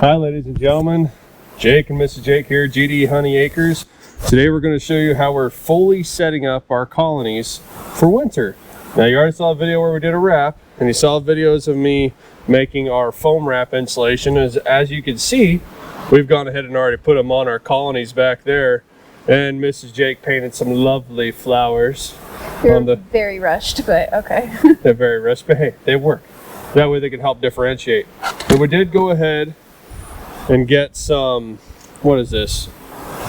Hi ladies and gentlemen, Jake and Mrs. Jake here, GD Honey Acres. Today we're going to show you how we're fully setting up our colonies for winter. Now you already saw a video where we did a wrap, and you saw videos of me making our foam wrap insulation. As you can see, we've gone ahead and already put them on our colonies back there, and Mrs. Jake painted some lovely flowers. They're very rushed, but okay. They're very rushed, but hey, they work. That way they can help differentiate. And we did go ahead and get some, what is this?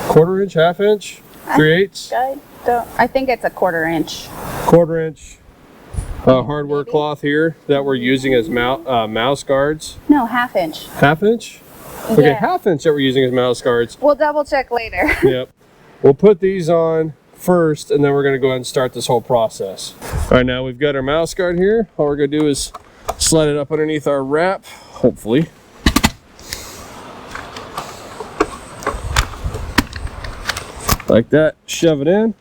1/4 inch, 1/2 inch, 3/8? I think it's a 1/4 inch. 1/4 inch hardware cloth here that we're using as mouse guards. No, 1/2 inch. 1/2 inch? Okay, yeah. 1/2 inch that we're using as mouse guards. We'll double check later. Yep. We'll put these on first, and then we're going to go ahead and start this whole process. All right, now we've got our mouse guard here. All we're going to do is slide it up underneath our wrap, hopefully. Like that, shove it in.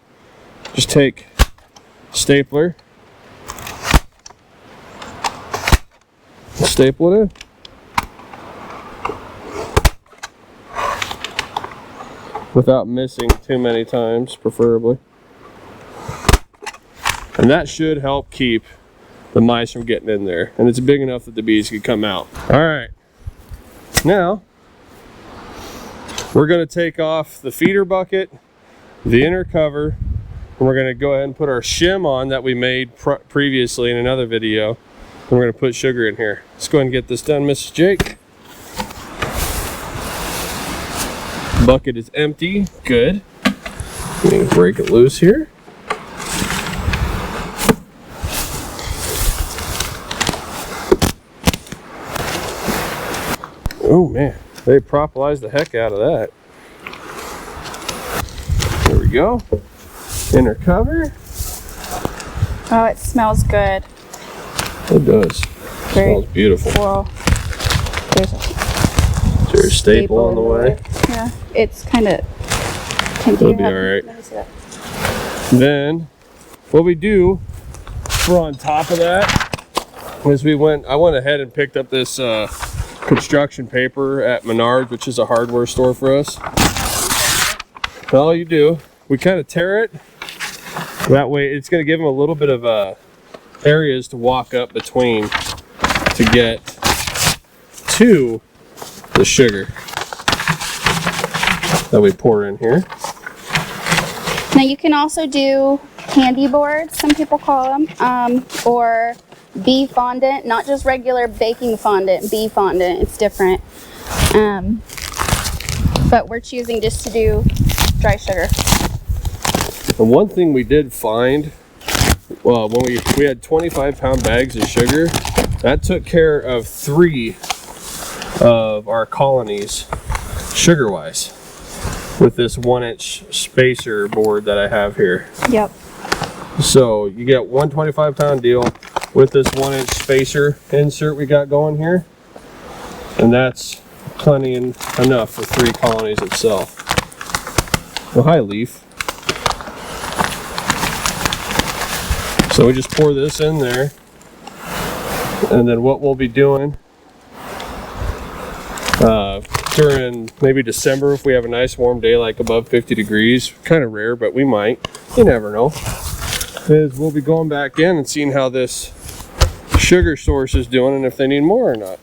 Just take a stapler, staple it in. Without missing too many times, preferably. And that should help keep the mice from getting in there. And it's big enough that the bees can come out. All right. Now, we're going to take off the feeder bucket, the inner cover, and we're going to go ahead and put our shim on that we made previously in another video. And we're going to put sugar in here. Let's go ahead and get this done, Mrs. Jake. Bucket is empty. Good. Let me break it loose here. Oh man, they propolized the heck out of that. There we go. Inner cover. Oh, it smells good. It does. Very smells beautiful. Well, there's a staple on the way. Yeah, it's kind of. It'll be all right. Let me see that. Then, what we do for on top of that is I went ahead and picked up this construction paper at Menards, which is a hardware store for us. And all you do, we kind of tear it. That way, it's going to give them a little bit of areas to walk up between to get to the sugar that we pour in here. Now you can also do candy boards, some people call them, or bee fondant, not just regular baking fondant, bee fondant, it's different. But we're choosing just to do dry sugar. And one thing we did find, well, when we had 25-pound bags of sugar, that took care of 3 of our colonies sugar-wise with this 1-inch spacer board that I have here. Yep. So you get one 25-pound deal with this 1-inch spacer insert we got going here, and that's plenty enough for 3 colonies itself. Well, hi Leaf. So we just pour this in there, and then what we'll be doing during maybe December, if we have a nice warm day like above 50 degrees, kind of rare, but we might, you never know, is we'll be going back in and seeing how this sugar source is doing and if they need more or not.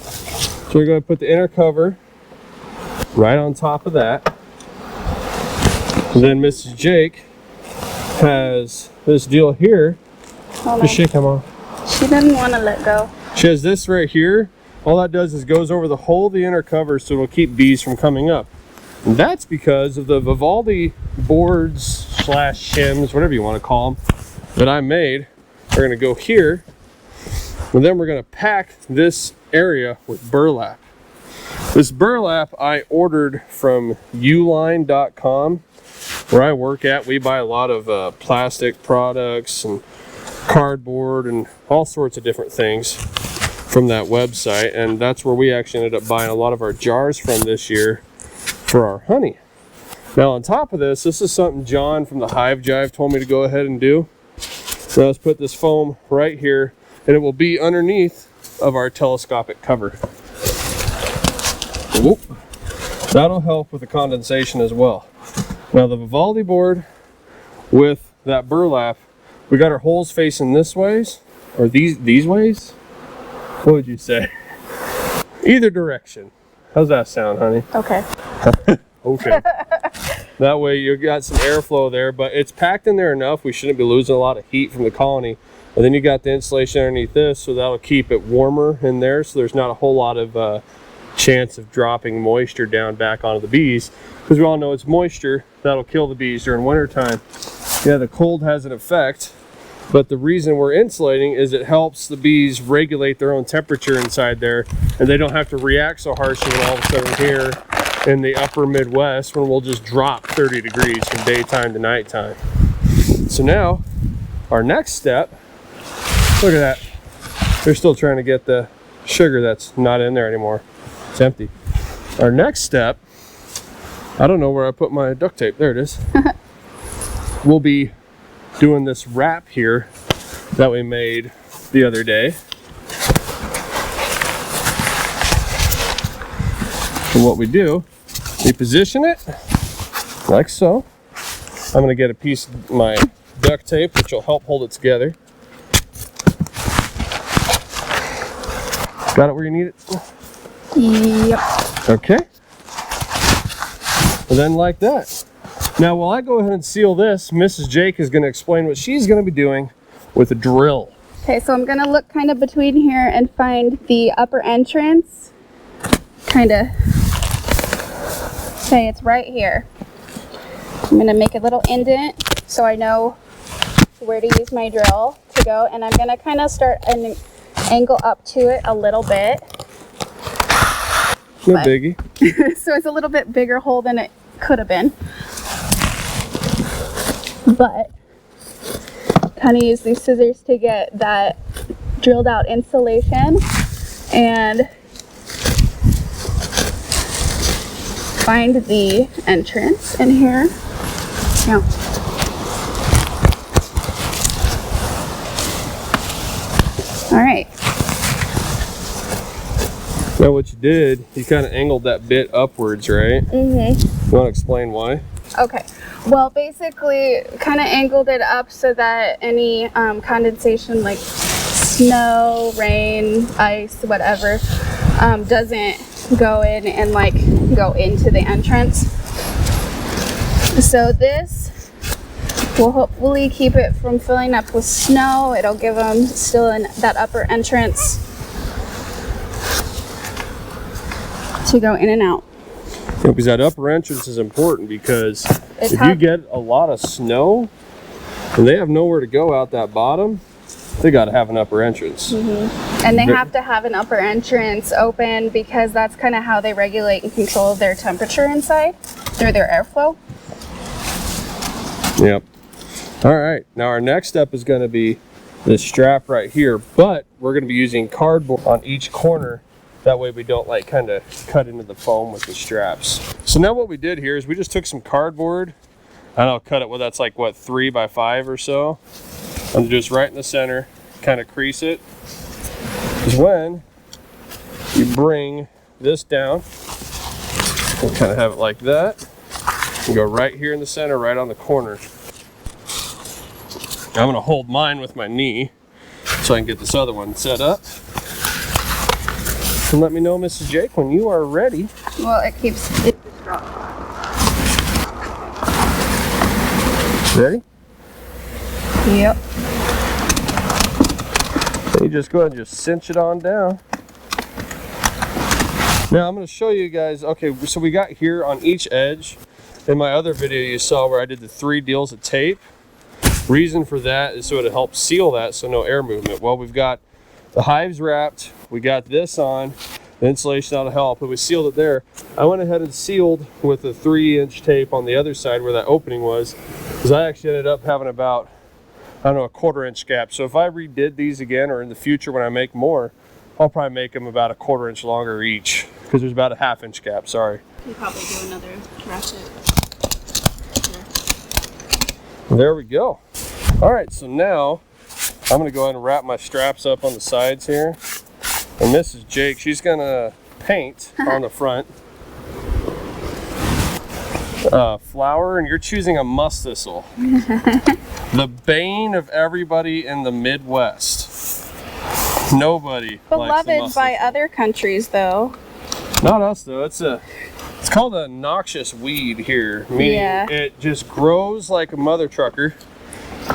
So we're going to put the inner cover right on top of that. And then Mrs. Jake has this deal here. Just shake them off. She doesn't want to let go. She has this right here. All that does is goes over the whole of the inner cover, so it'll keep bees from coming up. And that's because of the Vivaldi boards / shims, whatever you want to call them, that I made. We're going to go here, and then we're going to pack this area with burlap. This burlap I ordered from uline.com. Where I work at, we buy a lot of plastic products and cardboard and all sorts of different things from that website, and that's where we actually ended up buying a lot of our jars from this year for our honey. Now on top of this is something John from the Hive Jive told me to go ahead and do. So let's put this foam right here, and it will be underneath of our telescopic cover. Whoop. That'll help with the condensation as well. Now the Vivaldi board with that burlap, we got our holes facing this ways, or these ways? What would you say? Either direction. How's that sound, honey? Okay. Okay. That way you got some airflow there, but it's packed in there enough. We shouldn't be losing a lot of heat from the colony. And then you got the insulation underneath this, so that'll keep it warmer in there, so there's not a whole lot of chance of dropping moisture down back onto the bees, because we all know it's moisture that'll kill the bees during winter time. Yeah, the cold has an effect, but the reason we're insulating is it helps the bees regulate their own temperature inside there, and they don't have to react so harshly when all of a sudden here in the upper Midwest when we'll just drop 30 degrees from daytime to nighttime. So now our next step, look at that, they're still trying to get the sugar that's not in there anymore. It's empty. Our next step, I don't know where I put my duct tape. There it is. We'll be doing this wrap here that we made the other day. And what we do, we position it like so. I'm going to get a piece of my duct tape, which will help hold it together. Got it where you need it? Yep. Okay. And then like that. Now while I go ahead and seal this, Mrs. Jake is going to explain what she's going to be doing with a drill. Okay, so I'm gonna look kind of between here and find the upper entrance. Kind of say it's right here. I'm gonna make a little indent so I know where to use my drill to go, and I'm gonna kind of start an angle up to it a little bit. No biggie. So it's a little bit bigger hole than it could have been. But kind of use these scissors to get that drilled out insulation and find the entrance in here. Yeah. All right. Now what you did, you kind of angled that bit upwards, right? Mm-hmm. You want to explain why? Okay. Well, basically, kind of angled it up so that any condensation, like snow, rain, ice, whatever, doesn't go in and like go into the entrance. So this will hopefully keep it from filling up with snow. It'll give them still in that upper entrance to go in and out. Yeah, because that upper entrance is important, because if you get a lot of snow and they have nowhere to go out that bottom, they got to have an upper entrance. Mm-hmm. And they have to have an upper entrance open because that's kind of how they regulate and control their temperature inside through their airflow. Yep. All right. Now our next step is going to be this strap right here, but we're going to be using cardboard on each corner. That way we don't like kind of cut into the foam with the straps. So now what we did here is we just took some cardboard, and I'll cut it, well, that's like what, 3 by 5 or so, and just right in the center, kind of crease it. Is when you bring this down and kind of have it like that, and go right here in the center, right on the corner. I'm going to hold mine with my knee so I can get this other one set up. And let me know, Mrs. Jake, when you are ready. Well, it keeps it dropped. Ready? Yep. You just go ahead and just cinch it on down. Now I'm going to show you guys, okay, so we got here on each edge. In my other video you saw where I did the 3 deals of tape. Reason for that is so it helps seal that so no air movement. Well, we've got the hives wrapped, we got this on, the insulation ought to help, but we sealed it there. I went ahead and sealed with a 3-inch tape on the other side where that opening was, because I actually ended up having about, I don't know, a 1/4 inch gap. So if I redid these again, or in the future when I make more, I'll probably make them about a 1/4 inch longer each, because there's about a 1/2 inch gap, sorry. You probably do another ratchet. There we go. All right, so now I'm gonna go ahead and wrap my straps up on the sides here. And Mrs. Jake, she's gonna paint on the front. flower, and you're choosing a musk thistle. The bane of everybody in the Midwest. Nobody likes the musk Beloved by thistle. other countries, though. Not us though. It's called a noxious weed here, meaning it just grows like a mother trucker,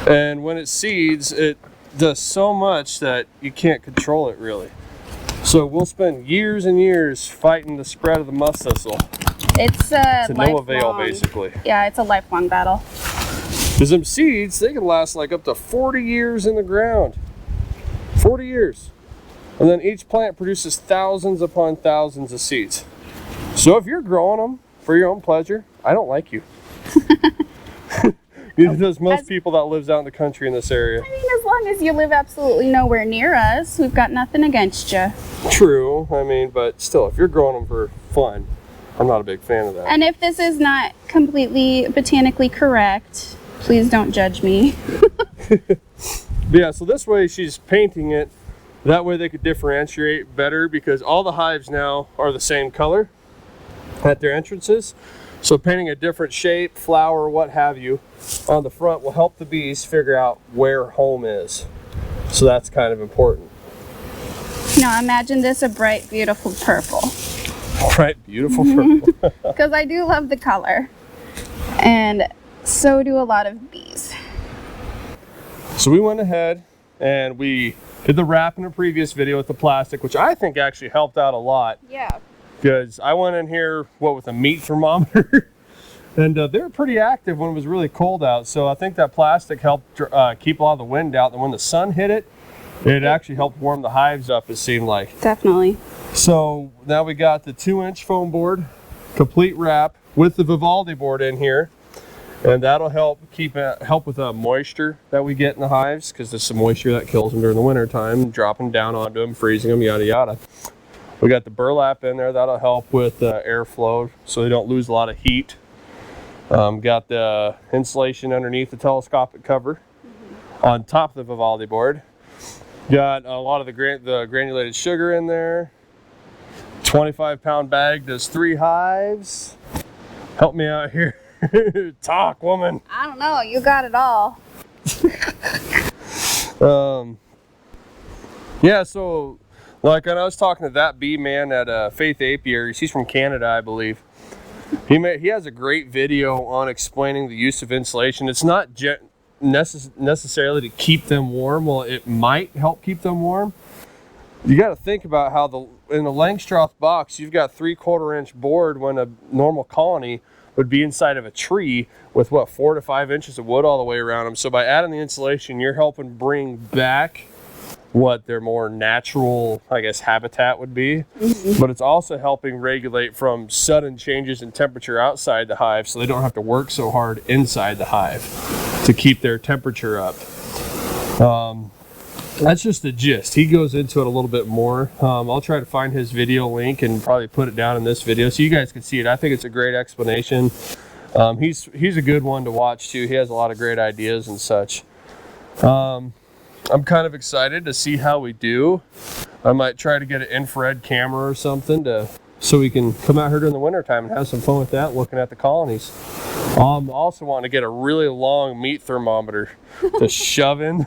and when it seeds, it does so much that you can't control it really. So we'll spend years and years fighting the spread of the musk thistle. It's To no avail, basically. Yeah, it's a lifelong battle. Because them seeds, they can last like up to 40 years in the ground. 40 years. And then each plant produces thousands upon thousands of seeds. So if you're growing them for your own pleasure, I don't like you. Neither does most people that lives out in the country in this area. I mean, as long as you live absolutely nowhere near us, we've got nothing against you. True, I mean, but still, if you're growing them for fun, I'm not a big fan of that. And if this is not completely botanically correct, please don't judge me. But yeah, so this way she's painting it. That way they could differentiate better, because all the hives now are the same color at their entrances. So painting a different shape, flower, what have you, on the front will help the bees figure out where home is. So that's kind of important. Now imagine this a bright, beautiful purple. Bright, beautiful purple. Because I do love the color. And so do a lot of bees. So we went ahead and we did the wrap in a previous video with the plastic, which I think actually helped out a lot. Yeah. Because I went in here, with a meat thermometer, and they were pretty active when it was really cold out. So I think that plastic helped keep a lot of the wind out. And when the sun hit it, it actually helped warm the hives up, it seemed like. Definitely. So now we got the 2-inch foam board, complete wrap, with the Vivaldi board in here. And that'll help with the moisture that we get in the hives, because there's some moisture that kills them during the winter time, dropping down onto them, freezing them, yada yada. We got the burlap in there, that'll help with airflow so they don't lose a lot of heat. Got the insulation underneath the telescopic cover on top of the Vivaldi board. Got a lot of the granulated sugar in there. 25-pound bag does 3 hives. Help me out here. Talk, woman. I don't know, you got it all. Yeah, so like when I was talking to that bee man at Faith Apiaries, he's from Canada, I believe. He has a great video on explaining the use of insulation. It's not necessarily to keep them warm. Well, it might help keep them warm. You got to think about how in the Langstroth box, you've got 3/4-inch board, when a normal colony would be inside of a tree with 4 to 5 inches of wood all the way around them. So by adding the insulation, you're helping bring back what their more natural, I guess, habitat would be. But it's also helping regulate from sudden changes in temperature outside the hive, so they don't have to work so hard inside the hive to keep their temperature up. That's just the gist. He goes into it a little bit more. I'll try to find his video link and probably put it down in this video so you guys can see it. I think it's a great explanation. He's a good one to watch too. He has a lot of great ideas and such. I'm kind of excited to see how we do. I might try to get an infrared camera or something so we can come out here during the winter time and have some fun with that, looking at the colonies. Also want to get a really long meat thermometer to shove in,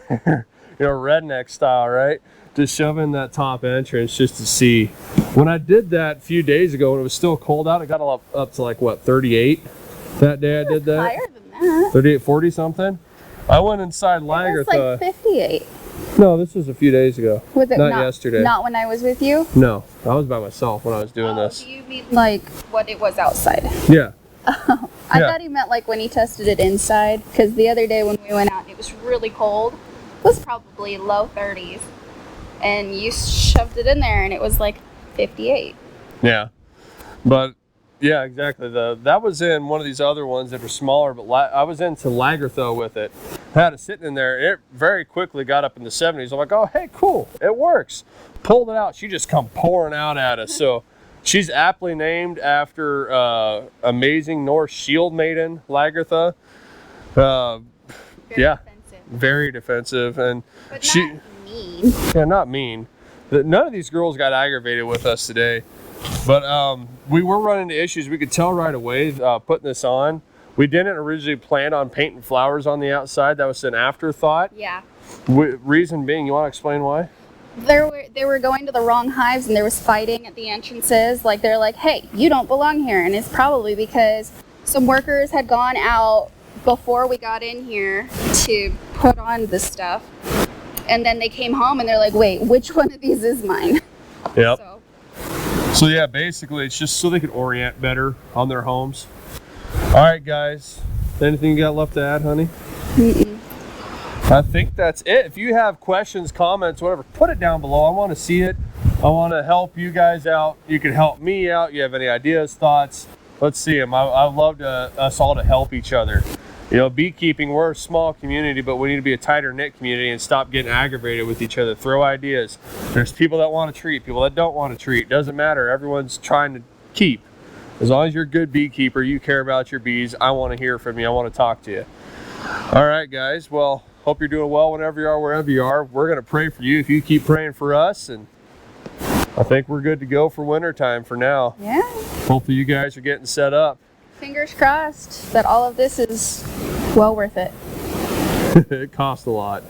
redneck style, right? To shove in that top entrance just to see. When I did that a few days ago when it was still cold out, it got up to like 38 that day I did that. Higher than that. 38, 40 something. I went inside Lagertha. It's like 58. No, this was a few days ago. Was it not yesterday? Not when I was with you? No, I was by myself when I was doing this. Do you mean like what it was outside? Yeah. I thought he meant like when he tested it inside, because the other day when we went out, it was really cold. It was probably low 30s, and you shoved it in there, and it was like 58. Yeah, but yeah, exactly. That was in one of these other ones that were smaller, but I was into Lagertha with it. I had it sitting in there, and it very quickly got up in the 70s. I'm like, oh, hey, cool, it works. Pulled it out. She just come pouring out at us. So she's aptly named after amazing Norse shield maiden Lagertha. Yeah. Very defensive, and but not mean. Yeah, not mean. None of these girls got aggravated with us today. But we were running into issues. We could tell right away putting this on. We didn't originally plan on painting flowers on the outside. That was an afterthought. Yeah. Reason being, you want to explain why? They were going to the wrong hives, and there was fighting at the entrances. Like, they're like, hey, you don't belong here. And it's probably because some workers had gone out before we got in here to put on this stuff. And then they came home and they're like, wait, which one of these is mine? Yep. So yeah, basically it's just so they can orient better on their homes. All right, guys. Anything you got left to add, honey? Mm-mm. I think that's it. If you have questions, comments, whatever, put it down below. I want to see it. I want to help you guys out. You can help me out. You have any ideas, thoughts? Let's see them. I'd love us all to help each other. You know, beekeeping, we're a small community, but we need to be a tighter knit community and stop getting aggravated with each other. Throw ideas. There's people that want to treat, people that don't want to treat. Doesn't matter. Everyone's trying to keep. As long as you're a good beekeeper, you care about your bees, I want to hear from you. I want to talk to you. All right, guys. Well, hope you're doing well whenever you are, wherever you are. We're going to pray for you if you keep praying for us. And I think we're good to go for winter time for now. Yeah. Hopefully you guys are getting set up. Fingers crossed that all of this is well worth it. It cost a lot,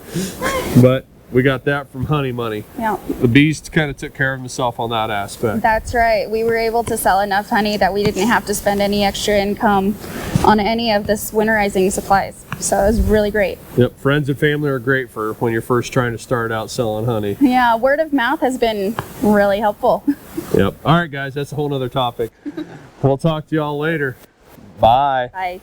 but we got that from honey money. Yeah. The bees kind of took care of himself on that aspect. That's right. We were able to sell enough honey that we didn't have to spend any extra income on any of this winterizing supplies. So it was really great. Yep, friends and family are great for when you're first trying to start out selling honey. Yeah, word of mouth has been really helpful. Yep. All right, guys, that's a whole nother topic. We'll talk to y'all later. Bye. Bye.